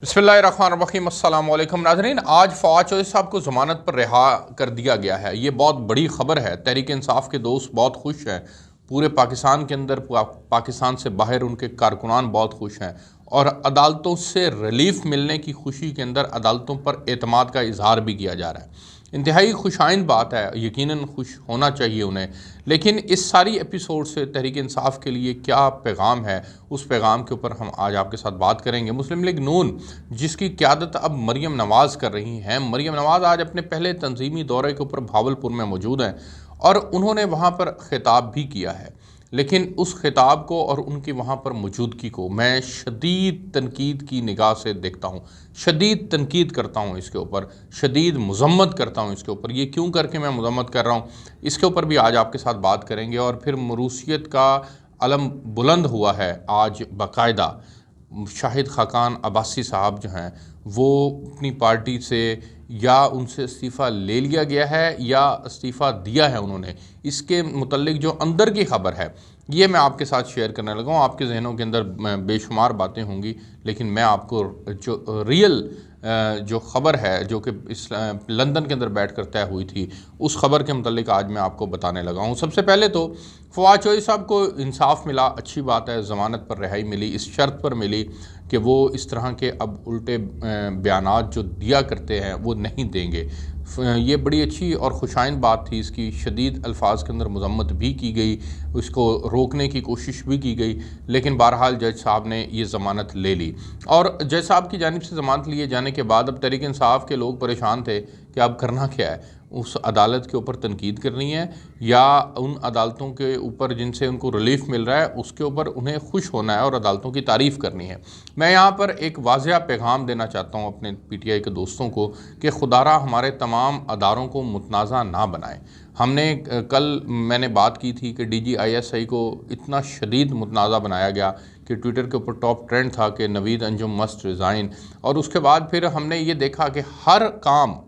बिस्मिल्लाहिर्रहमानिर्रहीम अस्सलाम वालेकुम नाज़रीन। आज फवाद चौधरी साहब को ज़मानत पर रिहा कर दिया गया है। ये बहुत बड़ी ख़बर है। तहरीक इंसाफ के दोस्त बहुत खुश हैं, पूरे पाकिस्तान के अंदर, पाकिस्तान से बाहर उनके कारकुनान बहुत खुश हैं और अदालतों से रिलीफ मिलने की खुशी के अंदर अदालतों पर एतमाद का इजहार भी किया जा रहा है। इंतहाई खुशाइन बात है, यकीनन खुश होना चाहिए उन्हें। लेकिन इस सारी एपिसोड से तहरीक इंसाफ के लिए क्या पैगाम है, उस पैगाम के ऊपर हम आज आपके साथ बात करेंगे। मुस्लिम लीग नून, जिसकी क़यादत अब मरीम नवाज़ कर रही हैं, मरीम नवाज़ आज अपने पहले तंजीमी दौरे के ऊपर भावलपुर में मौजूद हैं और उन्होंने वहाँ पर ख़िताब भी किया है। लेकिन उस ख़िताब को और उनकी वहाँ पर मौजूदगी को मैं शदीद तनकीद की निगाह से देखता हूँ, शदीद तनकीद करता हूँ, इसके ऊपर शदीद मज़म्मत करता हूँ। इसके ऊपर ये क्यों करके मैं मज़म्मत कर रहा हूँ, इसके ऊपर भी आज आपके साथ बात करेंगे। और फिर मरूसियत का अलम बुलंद हुआ है आज बाकायदा। शाहिद खाकान अब्बासी साहब जो हैं वो अपनी पार्टी से या उनसे इस्तीफ़ा ले लिया गया है या इस्तीफ़ा दिया है उन्होंने, इसके मुतल्लिक जो अंदर की खबर है ये मैं आपके साथ शेयर करने लगा हूँ। आपके जहनों के अंदर बेशुमार बातें होंगी, लेकिन मैं आपको जो रियल जो ख़बर है, जो कि इस लंदन के अंदर बैठ कर तय हुई थी, उस ख़बर के मुतल्लिक आज मैं आपको बताने लगा हूँ। सबसे पहले तो फवाद चौधरी साहब को इंसाफ मिला, अच्छी बात है। ज़मानत पर रिहाई मिली, इस शर्त पर मिली कि वो इस तरह के अब उल्टे बयानात जो दिया करते हैं वो नहीं देंगे। ये बड़ी अच्छी और खुशाइन बात थी। इसकी शदीद अल्फाज के अंदर मज़म्मत भी की गई, उसको रोकने की कोशिश भी की गई, लेकिन बहरहाल जज साहब ने ये ज़मानत ले ली। और जज साहब की जानिब से ज़मानत लिए जाने के बाद अब तहरीक इंसाफ के लोग परेशान थे कि अब करना क्या है, उस अदालत के ऊपर तनकीद करनी है या उन अदालतों के ऊपर जिनसे उनको रिलीफ मिल रहा है उसके ऊपर उन्हें खुश होना है और अदालतों की तारीफ़ करनी है। मैं यहाँ पर एक वाज़िया पैगाम देना चाहता हूँ अपने PTI के दोस्तों को कि खुदारा हमारे तमाम अदारों को मुतनाज़ा ना बनाएं। हमने कल मैंने बात की थी कि DGISI को इतना शदीद मुतनाज़ा बनाया गया कि ट्विटर के ऊपर टॉप ट्रेंड था कि नवीद अंजुम मस्ट रिज़ाइन। और उसके बाद फिर हमने ये देखा कि हर काम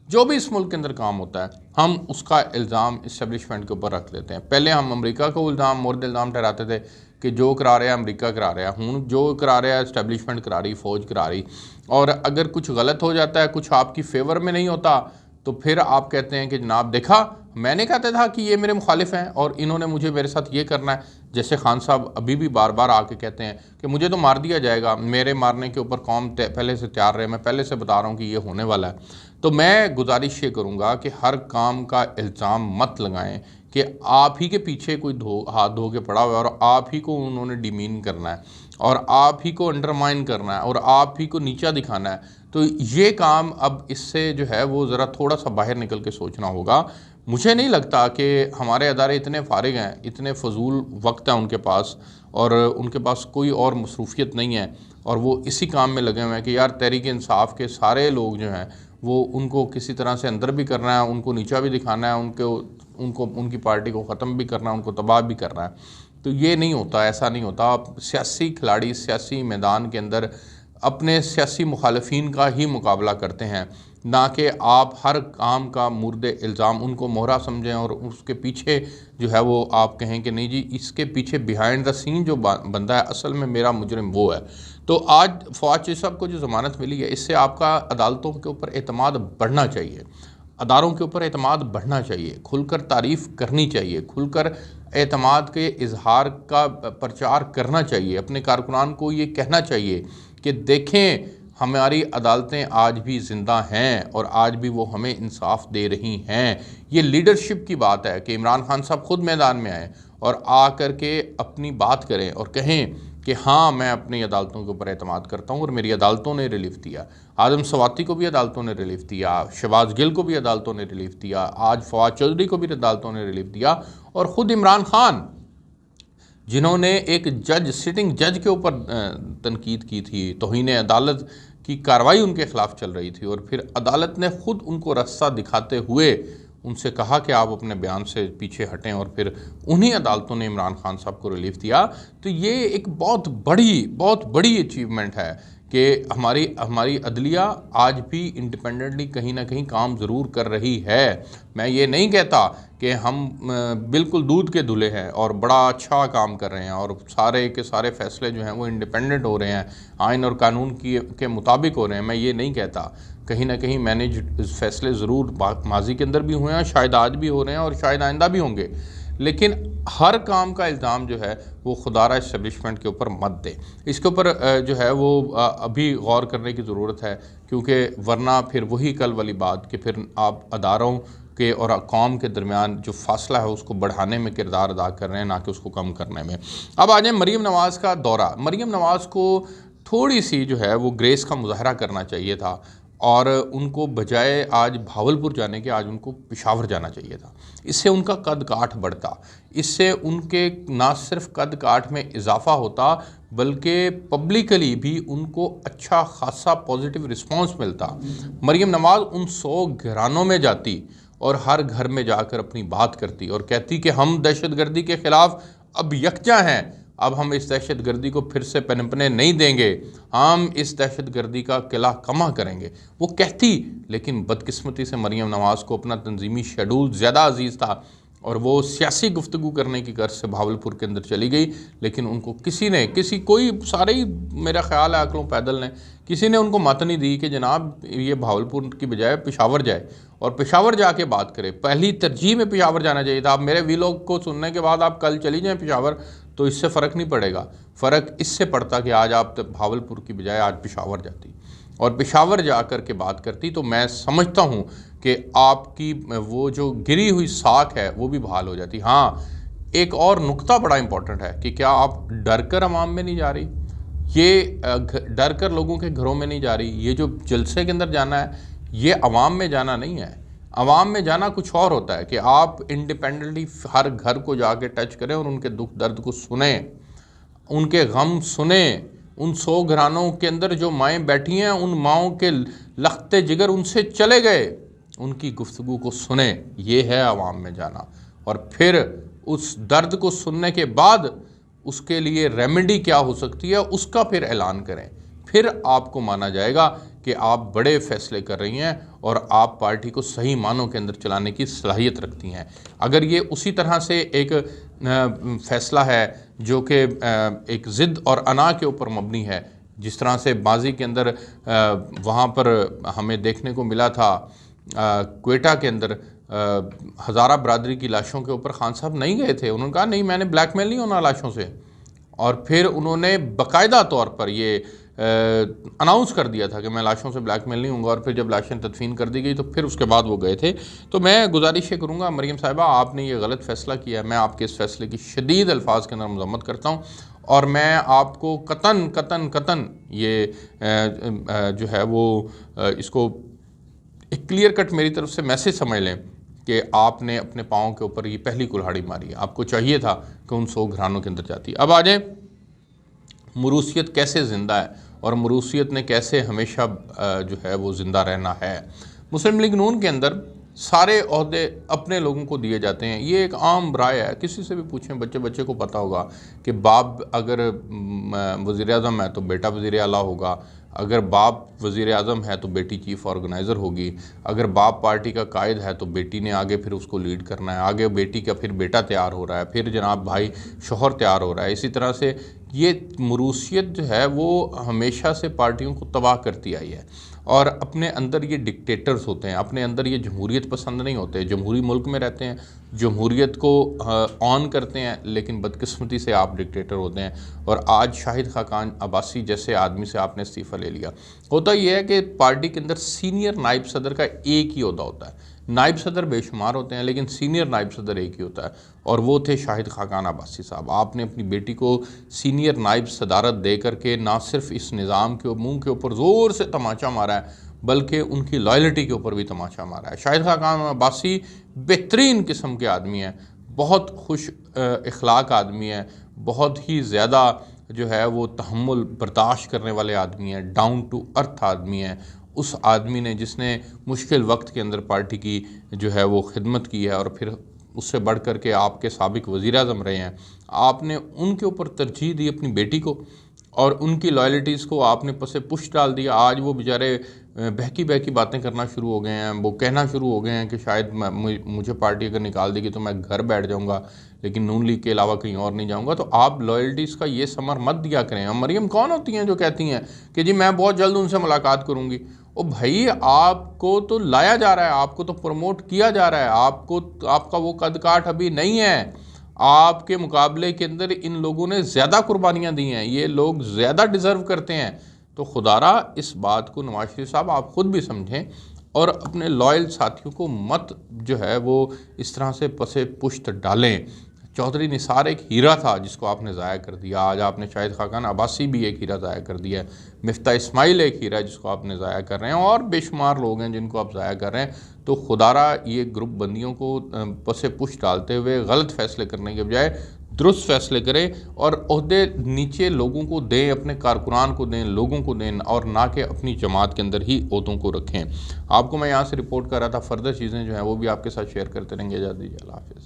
जो भी इस मुल्क के अंदर काम होता है हम उसका इल्ज़ाम इस्टेब्लिशमेंट के ऊपर रख लेते हैं। पहले हम अमेरिका को मोर्द इल्ज़ाम ठहराते थे कि जो करा रहा है अमेरिका करा रहा है, हूँ जो करा रहा है इस्टेब्लिशमेंट करा रही, फ़ौज करा रही। और अगर कुछ गलत हो जाता है, कुछ आपकी फेवर में नहीं होता, तो फिर आप कहते हैं कि जनाब देखा मैंने कहता था कि ये मेरे मुखालिफ हैं और इन्होंने मुझे मेरे साथ ये करना है। जैसे खान साहब अभी भी बार बार आके कहते हैं कि मुझे तो मार दिया जाएगा, मेरे मारने के ऊपर कौम पहले से तैयार रहे, मैं पहले से बता रहा हूँ कि ये होने वाला है। तो मैं गुजारिश ये करूँगा कि हर काम का इल्ज़ाम मत लगाएं कि आप ही के पीछे कोई हाथ धो के पड़ा हुआ है और आप ही को उन्होंने डिमीन करना है और आप ही को अंडरमाइन करना है और आप ही को नीचा दिखाना है। तो ये काम अब इससे जो है वो ज़रा थोड़ा सा बाहर निकल के सोचना होगा। मुझे नहीं लगता कि हमारे अदारे इतने फारिग हैं, इतने फजूल वक्त है उनके पास और उनके पास कोई और मसरूफियत नहीं है और वो इसी काम में लगे हुए हैं कि यार तहरीक इंसाफ के सारे लोग जो हैं वो उनको किसी तरह से अंदर भी करना है, उनको नीचा भी दिखाना है, उनको उनकी पार्टी को ख़त्म भी करना है, उनको तबाह भी करना है। तो ये नहीं होता, ऐसा नहीं होता। आप सियासी खिलाड़ी सियासी मैदान के अंदर अपने सियासी मुखालफीन का ही मुकाबला करते हैं, ना कि आप हर काम का मुर्द इल्ज़ाम उनको मोहरा समझें और उसके पीछे जो है वो आप कहें कि नहीं जी इसके पीछे बिहाइंड द सीन जो बंदा है असल में मेरा मुजरिम वो है। तो आज फवाद चौधरी साहब को जो ज़मानत मिली है, इससे आपका अदालतों के ऊपर एतमाद बढ़ना चाहिए, अदारों के ऊपर एतमाद बढ़ना चाहिए, खुलकर तारीफ़ करनी चाहिए, खुलकर एतमाद के इजहार का प्रचार करना चाहिए। अपने कारकुनान को ये कहना चाहिए कि देखें हमारी अदालतें आज भी ज़िंदा हैं और आज भी वो हमें इंसाफ दे रही हैं। ये लीडरशिप की बात है कि इमरान खान साहब खुद मैदान में आए और आ कर के अपनी बात करें और कहें कि हाँ मैं अपनी अदालतों के ऊपर एतमाद करता हूँ और मेरी अदालतों ने रिलीफ दिया। आदम सवाती को भी अदालतों ने रिलीफ दिया, शहबाज गिल को भी अदालतों ने रिलीफ दिया, आज फवाद चौधरी को भी अदालतों ने रिलीफ दिया और ख़ुद इमरान खान जिन्होंने एक सिटिंग जज के ऊपर तनकीद की थी, तौहीन अदालत की कार्रवाई उनके ख़िलाफ़ चल रही थी और फिर अदालत ने ख़ुद उनको रास्ता दिखाते हुए उनसे कहा कि आप अपने बयान से पीछे हटें और फिर उन्हीं अदालतों ने इमरान खान साहब को रिलीफ दिया। तो ये एक बहुत बड़ी अचीवमेंट है कि हमारी हमारी अदलिया आज भी इंडिपेंडेंटली कहीं ना कहीं काम ज़रूर कर रही है। मैं ये नहीं कहता कि हम बिल्कुल दूध के धुले हैं और बड़ा अच्छा काम कर रहे हैं और सारे के सारे फैसले जो हैं वो इंडिपेंडेंट हो रहे हैं, आइन और कानून की के मुताबिक हो रहे हैं। मैं ये नहीं कहता, कहीं ना कहीं मैनेज फैसले ज़रूर माजी के अंदर भी हुए हैं, शायद आज भी हो रहे हैं और शायद आइंदा भी होंगे। लेकिन हर काम का इल्ज़ाम जो है वो खुदारा इस्टेब्लिशमेंट के ऊपर मत दे। इसके ऊपर जो है वो अभी गौर करने की ज़रूरत है, क्योंकि वरना फिर वही कल वाली बात कि फिर आप अदारों के और कौम के दरमियान जो फासला है उसको बढ़ाने में किरदार अदा कर रहे हैं, ना कि उसको कम करने में। अब आ जाए मरीम नवाज़ का दौरा। मरीम नवाज़ को थोड़ी सी जो है वो ग्रेस का मुजाहरा करना चाहिए था और उनको बजाय आज भावलपुर जाने के आज उनको पेशावर जाना चाहिए था। इससे उनका कद काठ बढ़ता, इससे उनके ना सिर्फ कद काठ में इजाफा होता बल्कि पब्लिकली भी उनको अच्छा खासा पॉजिटिव रिस्पांस मिलता। मरीम नवाज़ उन 100 घरानों में जाती और हर घर में जाकर अपनी बात करती और कहती कि हम दहशतगर्दी के ख़िलाफ़ अब यकजा हैं, अब हम इस दहशतगर्दी को फिर से पनपने नहीं देंगे, हम इस दहशतगर्दी का किला कमा करेंगे। वो कहती, लेकिन बदकिस्मती से मरीम नवाज़ को अपना तंजीमी शेड्यूल ज़्यादा अजीज़ था और वो सियासी गुफ्तगू करने की गर्ज से भावलपुर के अंदर चली गई। लेकिन उनको कोई सारे ही मेरा ख्याल है अकलों पैदल ने किसी ने उनको मत नहीं दी कि जनाब ये भावलपुर की बजाय पेशावर जाए और पेशावर जाके बात करे। पहली तरजीह में पेशावर जाना चाहिए था। आप मेरे वीलॉग को सुनने के बाद आप कल चली जाएँ पेशावर, तो इससे फ़र्क नहीं पड़ेगा। फ़र्क इससे पड़ता कि आज आप भावलपुर की बजाय आज पेशावर जाती और पेशावर जाकर के बात करती, तो मैं समझता हूँ कि आपकी वो जो गिरी हुई साख है वो भी बहाल हो जाती। हाँ, एक और नुक्ता बड़ा इंपॉर्टेंट है कि क्या आप डर कर अवाम में नहीं जा रही, ये डर कर लोगों के घरों में नहीं जा रही। ये जो जलसे के अंदर जाना है ये अवाम में जाना नहीं है। अवाम में जाना कुछ और होता है कि आप इंडिपेंडेंटली हर घर को जाके टच करें और उनके दुख दर्द को सुने, उनके गम सुने। उन 100 घरानों के अंदर जो माएँ बैठी हैं, उन माओं के लख्ते जिगर उनसे चले गए, उनकी गुफ्तगू को सुने। ये है अवाम में जाना। और फिर उस दर्द को सुनने के बाद उसके लिए रेमेडी क्या हो सकती है उसका फिर ऐलान करें। फिर आपको माना जाएगा कि आप बड़े फैसले कर रही हैं और आप पार्टी को सही मानों के अंदर चलाने की सलाहियत रखती हैं। अगर ये उसी तरह से एक फ़ैसला है जो कि एक ज़िद और अना के ऊपर मबनी है, जिस तरह से माजी के अंदर वहाँ पर हमें देखने को मिला था क्वेटा के अंदर हज़ारा बरादरी की लाशों के ऊपर खान साहब नहीं गए थे। उन्होंने कहा नहीं, मैंने ब्लैकमेल नहीं होना लाशों से, और फिर उन्होंने बाकायदा तौर पर ये अनाउंस कर दिया था कि मैं लाशों से ब्लैकमेल नहीं होऊंगा। और फिर जब लाशें तदफीन कर दी गई तो फिर उसके बाद वो गए थे। तो मैं गुजारिश ये करूँगा मरीम साहिबा, आपने ये गलत फ़ैसला किया है। मैं आपके इस फ़ैसले की शदीद अल्फाज के अंदर मज़म्मत करता हूँ और मैं आपको कतन ये जो है वो इसको एक क्लियर कट मेरी तरफ से मैसेज समझ लें कि आपने अपने पाँव के ऊपर ये पहली कुल्हाड़ी मारी। आपको चाहिए था कि उन 100 घरानों के अंदर जाती। अब आ जाए मरूसियत कैसे ज़िंदा है और मरूसियत ने कैसे हमेशा जो है वो ज़िंदा रहना है। मुस्लिम लीग नून के अंदर सारे ओहदे अपने लोगों को दिए जाते हैं। ये एक आम राय है, किसी से भी पूछें, बच्चे को पता होगा कि बाप अगर वज़ीर-ए-आज़म है तो बेटा वज़ीर-ए-आला होगा, अगर बाप वज़ीर-ए-आज़म है तो बेटी चीफ़ ऑर्गेनाइज़र होगी, अगर बाप पार्टी का कायद है तो बेटी ने आगे फिर उसको लीड करना है, आगे बेटी का फिर बेटा तैयार हो रहा है, फिर जनाब भाई शोहर तैयार हो रहा है। इसी तरह से ये मरूसियत जो है वो हमेशा से पार्टियों को तबाह करती आई है और अपने अंदर ये डिक्टेटर्स होते हैं, अपने अंदर ये जमहूरियत पसंद नहीं होते। जमहूरी मुल्क में रहते हैं, जमहूरियत को ऑन करते हैं, लेकिन बदकिस्मती से आप डिक्टेटर होते हैं। और आज शाहिद खाकान अब्बासी जैसे आदमी से आपने इस्तीफ़ा ले लिया। होता यह है कि पार्टी के अंदर सीनियर नायब सदर का एक ही ओहदा होता है। नायब सदर बेशुमार होते हैं लेकिन सीनियर नायब सदर एक ही होता है, और वो थे शाहिद खाकान अब्बासी साहब। आपने अपनी बेटी को सीनियर नायब सदारत दे करके ना सिर्फ इस निज़ाम के मुंह के ऊपर ज़ोर से तमाचा मारा है, बल्कि उनकी लॉयल्टी के ऊपर भी तमाचा मारा है। शाहिद खाकान अब्बासी बेहतरीन किस्म के आदमी हैं, बहुत खुश इखलाक आदमी है, बहुत ही ज़्यादा जो है वो तहम्मुल बर्दाश्त करने वाले आदमी हैं, डाउन टू अर्थ आदमी हैं। उस आदमी ने जिसने मुश्किल वक्त के अंदर पार्टी की जो है वो खिदमत की है और फिर उससे बढ़ कर के आपके साबिक वज़ीर-ए-आज़म रहे हैं, आपने उनके ऊपर तरजीह दी अपनी बेटी को और उनकी लॉयल्टीज़ को आपने पसे पुश डाल दिया। आज वो बेचारे बहकी बहकी बातें करना शुरू हो गए हैं, वो कहना शुरू हो गए हैं कि शायद मुझे पार्टी अगर निकाल देगी तो मैं घर बैठ जाऊंगा, लेकिन नून लीग के अलावा कहीं और नहीं जाऊंगा। तो आप लॉयल्टीज़ का ये समर मत दिया करें। अब मरियम कौन होती हैं जो कहती हैं कि जी मैं बहुत जल्द उनसे मुलाकात करूँगी? ओ भाई, आपको तो लाया जा रहा है, आपको तो प्रमोट किया जा रहा है, आपको आपका वो कद काठ अभी नहीं है। आपके मुकाबले के अंदर इन लोगों ने ज़्यादा कुर्बानियाँ दी हैं, ये लोग ज़्यादा डिज़र्व करते हैं। तो खुदारा इस बात को नवाज शरीफ साहब आप ख़ुद भी समझें और अपने लॉयल साथियों को मत जो है वो इस तरह से पसे पुश्त डालें। चौधरी निसार एक हीरा था जिसको आपने ज़ाया कर दिया। आज आपने शाहिद खाकान अब्बासी भी एक हीरा ज़ाया कर दिया है। मिफ्ता इस्माइल एक हीरा है जिसको आपने ज़ाया कर रहे हैं, और बेशुमार लोग हैं जिनको आप ज़ाया कर रहे हैं। तो खुदारा ये ग्रुप बंदियों को पसे पुश डालते हुए गलत फ़ैसले करने के बजाय दुरुस्त फ़ैसले करें और ओहदे नीचे लोगों को दें, अपने कारकुनान को दें, लोगों को दें, और ना कि अपनी जमात के अंदर ही ओहदों को रखें। आपको मैं यहाँ से रिपोर्ट कर रहा था, फर्दर चीज़ें जो हैं वो भी आपके साथ शेयर करते रहेंगे। इजाज़त दीजिए, अल्लाह हाफ़िज़।